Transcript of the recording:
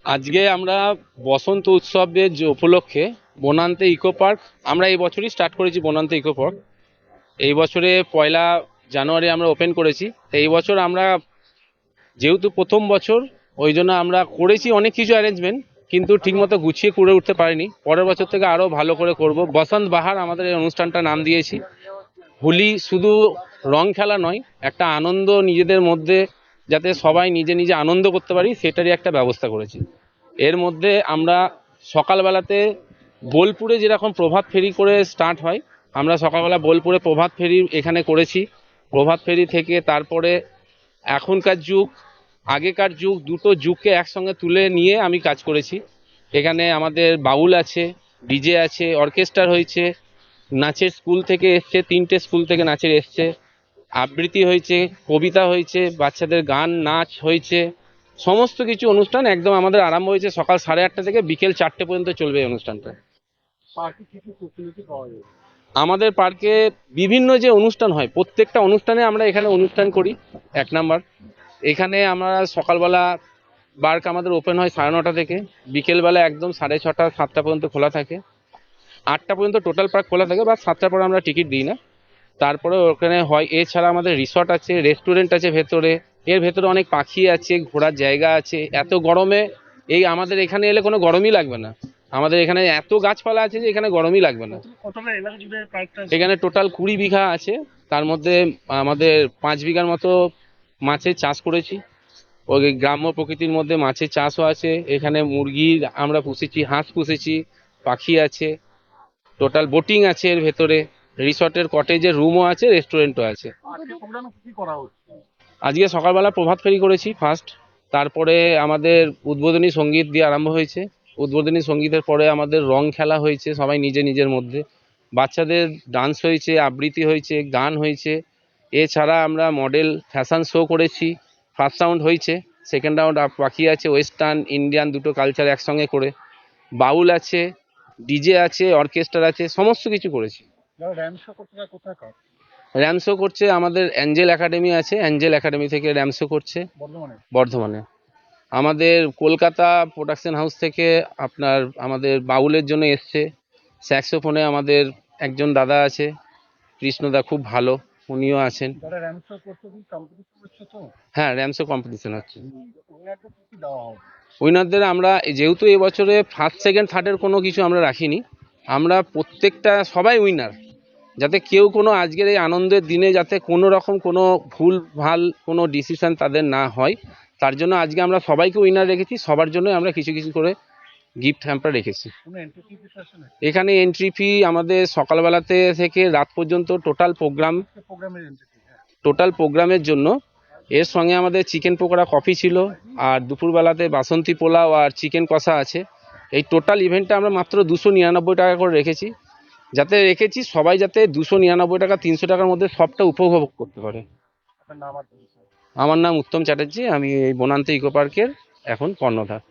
আজকে আমরা বসন্ত উৎসবের যে উপলক্ষে বনান্তে ইকো পার্ক আমরা এই বছরই স্টার্ট করেছি। বনান্তে ইকো পার্ক এই বছরে 1 জানুয়ারি আমরা ওপেন করেছি। তো এই বছর আমরা যেহেতু প্রথম বছর, ওই জন্য আমরা করেছি অনেক কিছু অ্যারেঞ্জমেন্ট, কিন্তু ঠিকমতো গুছিয়ে করে উঠতে পারিনি। পরের বছর থেকে আরো ভালো করে করব। বসন্ত বাহার আমাদের এই অনুষ্ঠানটা নাম দিয়েছি। হোলি শুধু রং খেলা নয়, একটা আনন্দ নিজেদের মধ্যে, যাতে সবাই নিজে নিজে আনন্দ করতে পারি সেটারই একটা ব্যবস্থা করেছি। এর মধ্যে আমরা সকালবেলাতে বোলপুরে যেরকম প্রভাত ফেরি করে স্টার্ট হয়, আমরা সকালবেলা বোলপুরে প্রভাত ফেরি এখানে করেছি। প্রভাত ফেরি থেকে তারপরে এখনকার যুগ, আগেকার যুগ, দুটো যুগকে একসঙ্গে তুলে নিয়ে আমি কাজ করেছি। এখানে আমাদের বাউল আছে, ডিজে আছে, অর্কেস্ট্রার হয়েছে, নাচের স্কুল থেকে এসছে, 3টে স্কুল থেকে নাচের এসছে, আবৃত্তি হয়েছে, কবিতা হয়েছে, বাচ্চাদের গান নাচ হয়েছে। সমস্ত কিছু অনুষ্ঠান একদম আমাদের আরম্ভ হয়েছে সকাল 8:30 থেকে বিকেল 4টে পর্যন্ত চলবে এই অনুষ্ঠানটা। আমাদের পার্কে বিভিন্ন যে অনুষ্ঠান হয়, প্রত্যেকটা অনুষ্ঠানে আমরা এখানে অনুষ্ঠান করি। 1 নাম্বার, এখানে আমরা সকালবেলা পার্ক আমাদের ওপেন হয় 9:30 থেকে, বিকেলবেলা একদম 6:30 7টা পর্যন্ত খোলা থাকে। 8টা পর্যন্ত টোটাল পার্ক খোলা থাকে, বা 7টার পরে আমরা টিকিট দিই না। তারপরে ওখানে হয়, এছাড়া আমাদের রিসর্ট আছে, রেস্টুরেন্ট আছে ভেতরে। এর ভেতরে অনেক পাখি আছে, ঘোরার জায়গা আছে। এত গরমে এই আমাদের এখানে এলে কোনো গরমই লাগবে না। আমাদের এখানে এত গাছপালা আছে যে এখানে গরমই লাগবে না। এখানে টোটাল 20 বিঘা আছে, তার মধ্যে আমাদের 5 বিঘার মতো মাছের চাষ করেছি। ওই গ্রাম্য প্রকৃতির মধ্যে মাছের চাষও আছে। এখানে মুরগি আমরা পুষেছি, হাঁস পুষেছি, পাখি আছে, টোটাল বোটিং আছে এর ভেতরে। রিসর্টের কটেজের রুমও আছে, রেস্টুরেন্টও আছে। আজকে সকালবেলা প্রভাত ফেরি করেছি ফার্স্ট। তারপরে আমাদের উদ্বোধনী সঙ্গীত দিয়ে আরম্ভ হয়েছে। উদ্বোধনী সঙ্গীতের পরে আমাদের রং খেলা হয়েছে, সবাই নিজে নিজের মধ্যে। বাচ্চাদের ডান্স হয়েছে, আবৃত্তি হয়েছে, গান হয়েছে। এছাড়া আমরা মডেল ফ্যাশন শো করেছি। ফার্স্ট রাউন্ড হয়েছে, সেকেন্ড রাউন্ড বাকি আছে। ওয়েস্টার্ন ইন্ডিয়ান দুটো কালচার একসঙ্গে করে বাউল আছে, ডিজে আছে, অর্কেস্ট্রা আছে, সমস্ত কিছু করেছি। র্যাম শো করছে আমাদের অ্যাঞ্জেল একাডেমি আছে, অ্যাঞ্জেল একাডেমি থেকে র্যাম শো করছে বর্ধমানে। আমাদের কলকাতা প্রোডাকশন হাউস থেকে আপনার আমাদের বাউলের জন্য এসছে। স্যাক্সোফোনে আমাদের একজন দাদা আছে, কৃষ্ণদা, খুব ভালো, উনিও আছেন। হ্যাঁ, র্যাম শো কম্পিটিশন হচ্ছে। উইনারদের আমরা যেহেতু এবছরে ফার্স্ট সেকেন্ড থার্ডের কোনো কিছু আমরা রাখিনি, আমরা প্রত্যেকটা সবাই উইনার, যাতে কেউ কোনো আজকের এই আনন্দের দিনে যাতে কোনো রকম কোনো ভুল ভাল কোনো ডিসিশন তাদের না হয়, তার জন্য আজকে আমরা সবাইকে উইনার রেখেছি। সবার জন্য আমরা কিছু কিছু করে গিফট হ্যাম্পার রেখেছি। এখানে এন্ট্রি ফি আমাদের সকালবেলাতে থেকে রাত পর্যন্ত টোটাল প্রোগ্রামের জন্য। এর সঙ্গে আমাদের চিকেন পকোড়া, কফি ছিল, আর দুপুরবেলাতে বাসন্তী পোলাও আর চিকেন কষা আছে। এই টোটাল ইভেন্টটা আমরা মাত্র 299 টাকা করে রেখেছি, যাতে সবাই যাতে 299 টাকা 300 টাকার মধ্যে সবটা উপভোগ করতে পারে। আমার নাম উত্তম চ্যাটার্জি, আমি এই বনান্তে ইকো পার্কের এখন কর্ণধার।